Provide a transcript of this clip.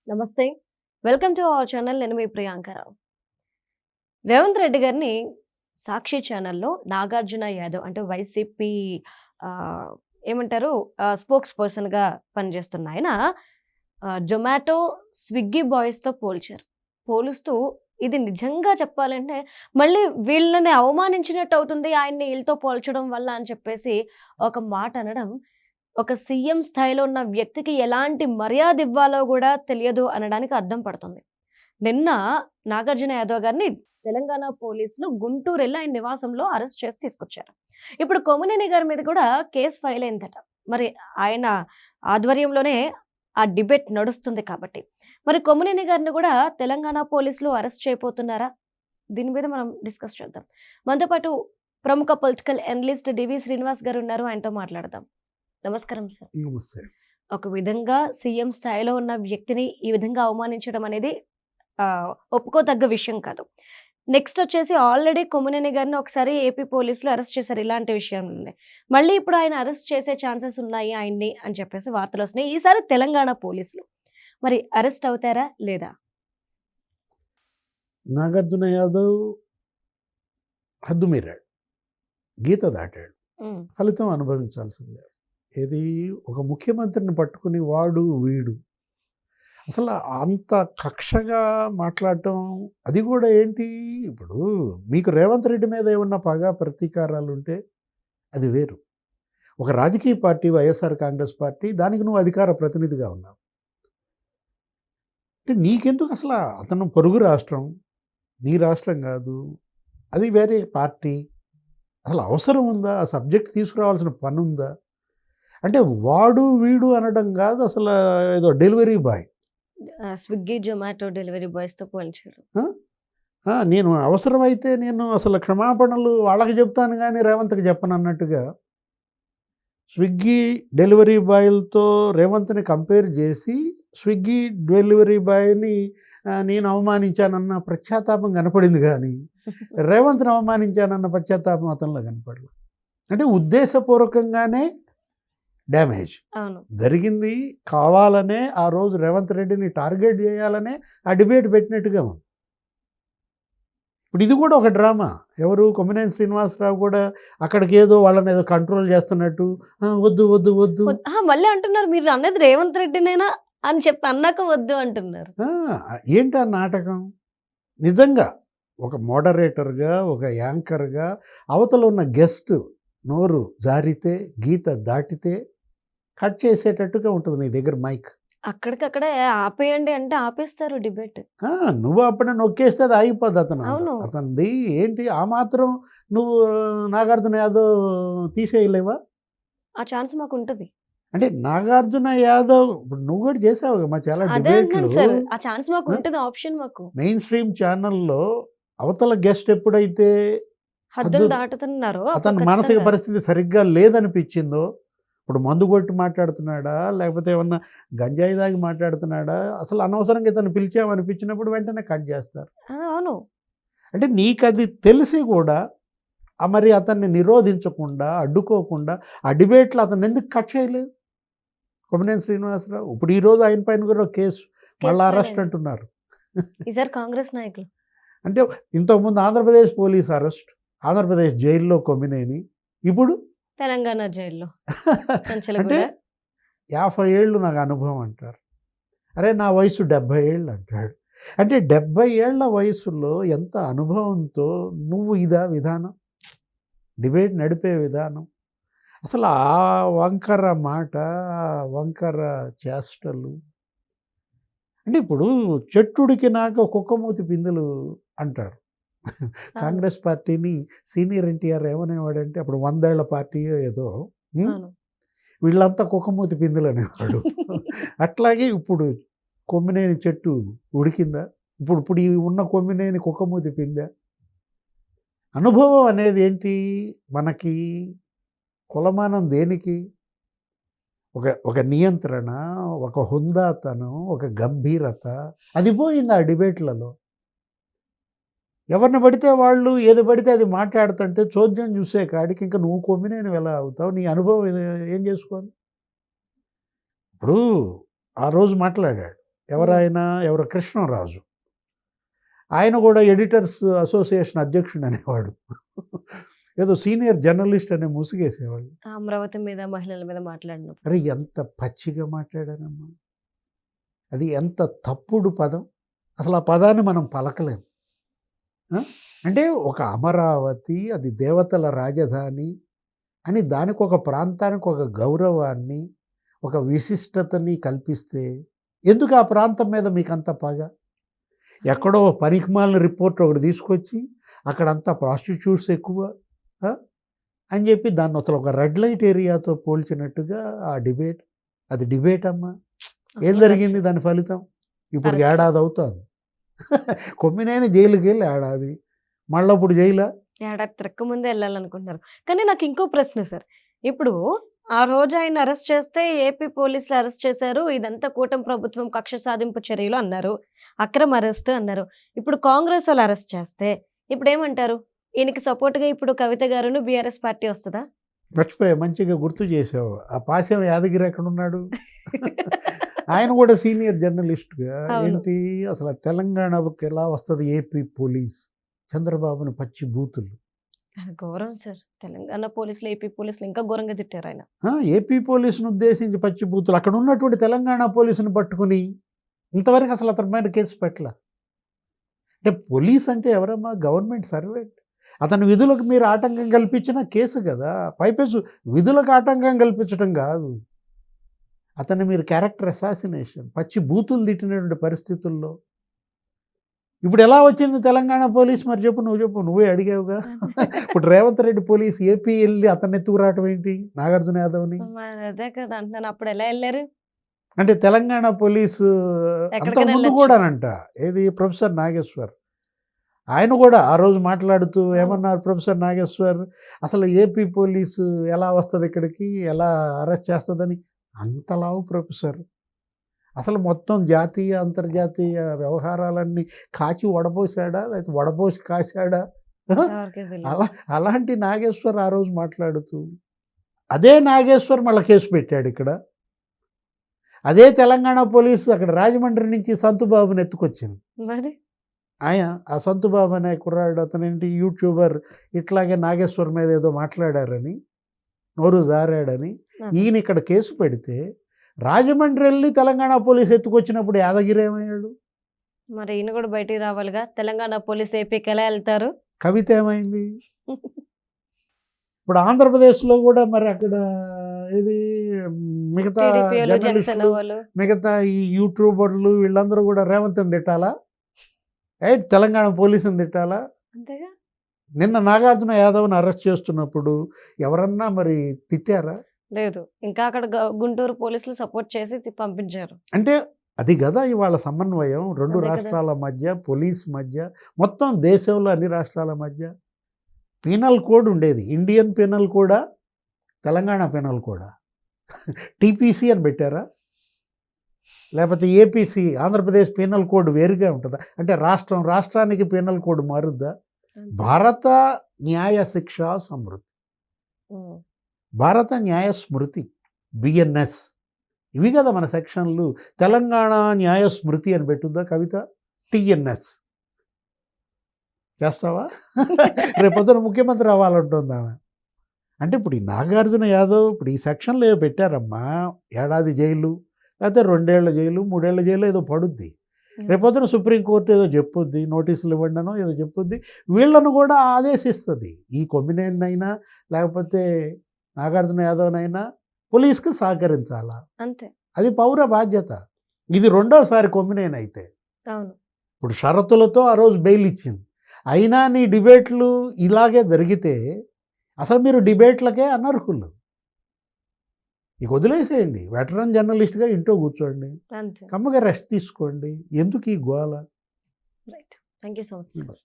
నమస్తే. Welcome to our channel. నేను మీ ప్రియాంకరావు. రేవంత్ రెడ్డి గారిని సాక్షి ఛానల్‌లో నాగార్జున యాదవ్ అంటే వైసీపీ ఆహ్, ఏమంటారు స్పోక్స్ పర్సన్‌గా పనిచేస్తున్న ఆయన జొమాటో, స్విగ్గీ బాయ్స్‌తో పోల్చారు. పోలుస్తూ ఇది నిజంగా చెప్పాలంటే మళ్ళీ వీళ్ళని అవమానించినట్టు అవుతుంది ఆయన్ని ఈళ్ళతో పోల్చడం వల్ల అని చెప్పేసి ఒక మాట అనడం ఒక సీఎం స్థాయిలో ఉన్న వ్యక్తికి ఎలాంటి మర్యాద ఇవ్వాలో కూడా తెలియదు అనడానికి అర్థం పడుతుంది. నిన్న నాగార్జున యాదవ్ గారిని తెలంగాణ పోలీసులు గుంటూరు వెళ్ళి ఆయన నివాసంలో అరెస్ట్ చేసి తీసుకొచ్చారు. ఇప్పుడు కొమ్మినేని గారి మీద కూడా కేసు ఫైల్ అయిందట. మరి ఆయన ఆధ్వర్యంలోనే ఆ డిబేట్ నడుస్తుంది కాబట్టి. మరి కొమ్మినేని గారిని కూడా తెలంగాణ పోలీసులు అరెస్ట్ చేయబోతున్నారా? దీని మీద మనం డిస్కస్ చేద్దాం. మనతో పాటు ప్రముఖ పొలిటికల్ అనలిస్ట్ డివి శ్రీనివాస్ గారు ఉన్నారు. ఆయనతో మాట్లాడదాం. నమస్కారం సార్. నమస్తే. ఒక విధంగా సీఎం స్థాయిలో ఉన్న వ్యక్తిని ఈ విధంగా అవమానించడం అనేది ఒప్పుకోదగ్గ విషయం కాదు. నెక్స్ట్ వచ్చేసి ఆల్రెడీ కొమ్మినేని గారిని ఒకసారి ఏపీ పోలీసులు అరెస్ట్ చేశారు ఇలాంటి విషయంలోనే. మళ్ళీ ఇప్పుడు ఆయన అరెస్ట్ చేసే ఛాన్సెస్ ఉన్నాయి ఆయన్ని అని చెప్పేసి వార్తలు వస్తున్నాయి. ఈసారి తెలంగాణ పోలీసులు మరి అరెస్ట్ అవుతారా లేదా? నాగార్జున యాదవ్ హద్దు మీరాడు, గీత దాటాడు, ఫలితం అనుభవించాల్సిందే. ఏది ఒక ముఖ్యమంత్రిని పట్టుకుని వాడు వీడు అసలు అంత కక్షగా మాట్లాడటం, అది కూడా ఏంటి, ఇప్పుడు మీకు రేవంత్ రెడ్డి మీద ఏమన్నా పగ ప్రతీకారాలు ఉంటే అది వేరు. ఒక రాజకీయ పార్టీ వైఎస్ఆర్ కాంగ్రెస్ పార్టీ, దానికి నువ్వు అధికార ప్రతినిధిగా ఉన్నావు అంటే నీకెందుకు అసలు అతను పొరుగు రాష్ట్రం, నీ రాష్ట్రం కాదు, అది వేరే పార్టీ, అసలు అవసరం ఉందా? ఆ సబ్జెక్ట్ తీసుకురావాల్సిన పని ఉందా? అంటే వాడు వీడు అనడం కాదు, అసలు ఏదో delivery boy, Swiggy, Zomato delivery బాయ్స్తో పోల్చారు. నేను అవసరమైతే నేను అసలు క్షమాపణలు వాళ్ళకి చెప్తాను కానీ రేవంత్కి చెప్పను అన్నట్టుగా స్విగ్గీ డెలివరీ బాయ్లతో రేవంత్ని కంపేర్ చేసి స్విగ్గీ డెలివరీ బాయ్ని నేను అవమానించానన్న పశ్చాత్తాపం కనపడింది కానీ రేవంత్ని అవమానించానన్న పశ్చాత్తాపం అతనిలో కనపడలేదు. అంటే ఉద్దేశపూర్వకంగానే డ్యామేజ్ జరిగింది, కావాలనే ఆ రోజు రేవంత్ రెడ్డిని టార్గెట్ చేయాలనే ఆ డిబేట్ పెట్టినట్టుగా ఉంది. ఇప్పుడు ఇది కూడా ఒక డ్రామా. ఎవరు, కొమ్మినేని శ్రీనివాసరావు కూడా అక్కడికి ఏదో వాళ్ళని ఏదో కంట్రోల్ చేస్తున్నట్టు, వద్దు వద్దు వద్దు మళ్ళీ అంటున్నారు. మీరు అన్నది రేవంత్ రెడ్డినేనా అని చెప్పి అన్నాక వద్దు అంటున్నారు. ఏంటి ఆ నాటకం? నిజంగా ఒక మోడరేటర్గా, ఒక యాంకర్గా అవతల ఉన్న గెస్ట్ నోరు జారితే, గీత దాటితే కట్ చేసేటట్టుగా ఉంటుంది నీ దగ్గర మైక్. అక్కడికక్కడే ఆపేయండి అంటే ఆపేస్తారు డిబేట్. నువ్వు అప్పుడే నొక్కేస్తే అది ఆగిపోద్ది. అతనిది ఏంటి ఆ మాత్రం నువ్వు నాగార్జున యాదవ్ తీసేయలేవా? ఆ ఛాన్స్ మాకు ఉంటుంది. అంటే నాగార్జున యాదవ్ ఇప్పుడు నువ్వు కూడా చేసావు మా చాలా డిబేట్లు, ఆ ఛాన్స్ మాకు ఉంటుంది, ఆప్షన్ మాకు. మెయిన్ స్ట్రీమ్ ఛానల్లో అవతల గెస్ట్ ఎప్పుడైతే హద్దులు దాటుతున్నారో అతని మానసిక పరిస్థితి సరిగ్గా లేదనిపించిందో, ఇప్పుడు మందు కొట్టి మాట్లాడుతున్నాడా లేకపోతే ఏమన్నా గంజాయి దాగి మాట్లాడుతున్నాడా, అసలు అనవసరంగా ఇతను పిలిచామనిపించినప్పుడు వెంటనే కట్ చేస్తారు. అవును. అంటే నీకు అది తెలిసి కూడా మరి అతన్ని నిరోధించకుండా, అడ్డుకోకుండా ఆ డిబేట్లో అతను ఎందుకు కట్ చేయలేదు కొమ్మినేని శ్రీనివాసరావు? ఇప్పుడు ఈరోజు ఆయన పైన కూడా కేసు మళ్ళీ అరెస్ట్ అంటున్నారు. ఈసారి కాంగ్రెస్ నాయకులు అంటే ఇంతకుముందు ఆంధ్రప్రదేశ్ పోలీస్ అరెస్ట్, ఆంధ్రప్రదేశ్ జైల్లో కొమ్మినేని, ఇప్పుడు తెలంగాణ జైల్లో. అంటే 50 ఏళ్ళు నాకు అనుభవం అంటారు. అరే నా వయసు 70 ఏళ్ళు అంటాడు. అంటే 70 ఏళ్ల వయసులో ఎంత అనుభవంతో నువ్వు ఇదా విధానం, డిబేట్ నడిపే విధానం, అసలు ఆ వంకర మాట, వంకర చేష్టలు. అంటే ఇప్పుడు చెట్టుడికి నాకు కుక్కమూతి పిందులు అంటారు. కాంగ్రెస్ పార్టీని సీనియర్ ఎన్టీఆర్ ఏమనేవాడంటే, అప్పుడు 100 ఏళ్ల పార్టీ ఏదో, వీళ్ళంతా కుక్కమూతి పిందులు అనేవాడు. అట్లాగే ఇప్పుడు కొమ్మినేని చెట్టు ఉడికిందా? ఇప్పుడు ఈ ఉన్న కొమ్మినేని కుక్కమూతి పిందా? అనుభవం అనేది ఏంటి మనకి? కులమానం దేనికి? ఒక నియంత్రణ, ఒక హుందాతనం, ఒక గంభీరత, అది పోయింది ఆ డిబేట్లలో. ఎవరిని పడితే వాళ్ళు ఏది పడితే అది మాట్లాడుతుంటే చోద్యం చూసే కాడికి ఇంకా నువ్వు కొమ్మినేని ఎలా అవుతావు? నీ అనుభవం ఏం చేసుకోను? ఇప్పుడు ఆ రోజు మాట్లాడాడు, ఎవరు కృష్ణరాజు, ఆయన కూడా ఎడిటర్స్ అసోసియేషన్ అధ్యక్షుడు అనేవాడు. ఏదో సీనియర్ జర్నలిస్ట్ అనే ముసుగేసేవాళ్ళు. అమరావతి మీద మహిళల మీద మాట్లాడినప్పుడు అరే ఎంత పచ్చిగా మాట్లాడారమ్మా, అది ఎంత తప్పుడు పదం, అసలు ఆ పదాన్ని మనం పలకలేం. అంటే ఒక అమరావతి అది దేవతల రాజధాని అని దానికి ఒక ప్రాంతానికి ఒక గౌరవాన్ని ఒక విశిష్టతని కల్పిస్తే ఎందుకు ఆ ప్రాంతం మీద మీకు అంత పగ? ఎక్కడో పనికిమాలిన రిపోర్ట్ ఒకటి తీసుకొచ్చి అక్కడంతా ప్రాస్టిట్యూట్స్ ఎక్కువ అని చెప్పి దాన్ని అసలు ఒక రెడ్ లైట్ ఏరియాతో పోల్చినట్టుగా ఆ డిబేట్, అది డిబేట్ అమ్మా. ఏం జరిగింది దాని ఫలితం? ఇప్పుడు ఏడాది అవుతుంది. కొమ్మినైనా జైలుకి వెళ్ళి ఏడాది, మళ్ళీ ఇప్పుడు జైలా? ఏడాది తిరక్క ముందే వెళ్ళాలనుకుంటున్నారు. కానీ నాకు ఇంకో ప్రశ్న సార్, ఇప్పుడు ఆ రోజు ఆయన అరెస్ట్ చేస్తే ఏపీ పోలీసులు అరెస్ట్ చేశారు, ఇదంతా కూటమి ప్రభుత్వం కక్ష సాధింపు చర్యలు అన్నారు, అక్రమ అరెస్ట్ అన్నారు. ఇప్పుడు కాంగ్రెస్ వాళ్ళు అరెస్ట్ చేస్తే ఇప్పుడు ఏమంటారు? ఈయనకి సపోర్ట్గా ఇప్పుడు కవిత గారును బీఆర్ఎస్ పార్టీ వస్తుందా? మర్చిపోయా, మంచిగా గుర్తు చేసావు. ఆ పాశం యాదగిరి ఎక్కడున్నాడు? ఆయన కూడా సీనియర్ జర్నలిస్ట్గా ఏంటి అసలు తెలంగాణకు ఎలా వస్తుంది ఏపీ పోలీస్? చంద్రబాబుని పచ్చి బూతులు. ఘోరం సార్, తెలంగాణ పోలీసులు ఏపీ పోలీసులు ఇంకా ఘోరంగా తిట్టారు ఆయన. ఏపీ పోలీసును ఉద్దేశించి పచ్చి బూతులు. అక్కడ ఉన్నటువంటి తెలంగాణ పోలీసును పట్టుకుని ఇంతవరకు అసలు అతని మీద కేసు పెట్టలే. అంటే పోలీస్ అంటే ఎవరమ్మా? Government servant. అతని విధులకు మీరు ఆటంకం కల్పించిన కేసు కదా. పైపేసు విధులకు ఆటంకం కల్పించడం కాదు, అతన్ని మీరు క్యారెక్టర్ అసాసినేషన్, పచ్చి బూతులు తిట్టినటువంటి పరిస్థితుల్లో ఇప్పుడు ఎలా వచ్చింది తెలంగాణ పోలీస్? మరి చెప్పు, నువ్వు చెప్పు, నువ్వే అడిగావుగా. ఇప్పుడు రేవంత్ రెడ్డి పోలీస్ ఏపీ వెళ్ళి అతన్ని ఎత్తుకు రావటం ఏంటి? నాగార్జున యాదవ్ని. అదే కదా అంటున్నాను, అప్పుడు ఎలా వెళ్ళారు? అంటే తెలంగాణ పోలీసు అంతకుముందు కూడానంట, ఏది ప్రొఫెసర్ నాగేశ్వర్, ఆయన కూడా ఆ రోజు మాట్లాడుతూ ఏమన్నారు? ప్రొఫెసర్ నాగేశ్వర్ అసలు ఏపీ పోలీసు ఎలా వస్తుంది ఇక్కడికి, ఎలా అరెస్ట్ చేస్తుందని. అంతలావు ప్రొఫెసర్ అసలు మొత్తం జాతీయ అంతర్జాతీయ వ్యవహారాలన్నీ కాచి వడపోసాడా, లేకపోతే వడపోసి కాశాడా? అలాంటి నాగేశ్వర్ ఆ రోజు మాట్లాడుతూ, అదే నాగేశ్వర్ మళ్ళీ కేసు పెట్టాడు ఇక్కడ. అదే తెలంగాణ పోలీసు అక్కడ రాజమండ్రి నుంచి సంతుబాబుని ఎత్తుకొచ్చింది. ఆయన ఆ సంతుబాబు అనే కుర్రాడు, అతనేంటి యూట్యూబర్, ఇట్లాగే నాగేశ్వర్ మీద ఏదో మాట్లాడారని, నోరు జారాడని ఈయన ఇక్కడ కేసు పెడితే రాజమండ్రి వెళ్ళి తెలంగాణ పోలీసు ఎత్తుకొచ్చినప్పుడు యాదగిరి ఏమయ్యాడు? మరి ఈయన కూడా బయటికి రావాలిగా. తెలంగాణ పోలీసు ఏపీకి ఎలా వెళ్తారు? కవిత ఏమైంది? ఇప్పుడు ఆంధ్రప్రదేశ్లో కూడా మరి అక్కడ ఇది మిగతా జర్నలిస్టులు, మిగతా ఈ యూట్యూబర్లు వీళ్ళందరూ కూడా రేవంత్ని తిట్టాలా? తెలంగాణ పోలీసుని తిట్టాలా? అంతేగా. నిన్న నాగార్జున యాదవ్ని అరెస్ట్ చేస్తున్నప్పుడు ఎవరన్నా మరి తిట్టారా? లేదు. ఇంకా అక్కడ గుంటూరు పోలీసులు సపోర్ట్ చేసి పంపించారు. అంటే అది కదా ఇవాళ సమన్వయం రెండు రాష్ట్రాల మధ్య, పోలీస్ మధ్య, మొత్తం దేశంలో అన్ని రాష్ట్రాల మధ్య. పీనల్ కోడ్ ఉండేది, ఇండియన్ పీనల్ కోడా, తెలంగాణ పీనల్ కోడా. టీపీసీ అని పెట్టారా? లేకపోతే ఏపీసీ, ఆంధ్రప్రదేశ్ పీనల్ కోడ్ వేరుగా ఉంటుందా? అంటే రాష్ట్రానికి పీనల్ కోడ్ మారుద్దా? భారత న్యాయ శిక్ష సమృద్ధి, భారత న్యాయ స్మృతి, బిఎన్ఎస్, ఇవి కదా మన సెక్షన్లు. తెలంగాణ న్యాయ స్మృతి అని పెట్టుద్దా కవిత? టిఎన్ఎస్ చేస్తావా? రేపొద్దున ముఖ్యమంత్రి అవ్వాలంటుందా? అంటే ఇప్పుడు ఈ నాగార్జున యాదవ్ ఇప్పుడు ఈ సెక్షన్లో పెట్టారమ్మా, ఏడాది జైలు, లేకపోతే 2 ఏళ్ల జైలు, 3 ఏళ్ల జైలు ఏదో పడుద్ది. రేపొద్దున సుప్రీంకోర్టు ఏదో చెప్పుద్ది, నోటీసులు ఇవ్వండినో ఏదో చెప్పుద్ది, వీళ్ళను కూడా ఆదేశిస్తుంది. ఈ కొమ్మినేనైనా లేకపోతే నాగార్జున యాదవ్నైనా పోలీస్కి సహకరించాలా, అంతే. అది పౌర బాధ్యత. ఇది 2వసారి కొమ్మినేనైతే. అవును. ఇప్పుడు షరతులతో ఆ రోజు బెయిల్ ఇచ్చింది. అయినా నీ డిబేట్లు ఇలాగే జరిగితే అసలు మీరు డిబేట్లకే అనర్హులు. ఇక వదిలేసేయండి, వెటరన్ జర్నలిస్ట్గా ఇంట్లో కూర్చోండి, కమ్మగా రెస్ట్ తీసుకోండి, ఎందుకు ఈ గోల? Right. Thank you so much.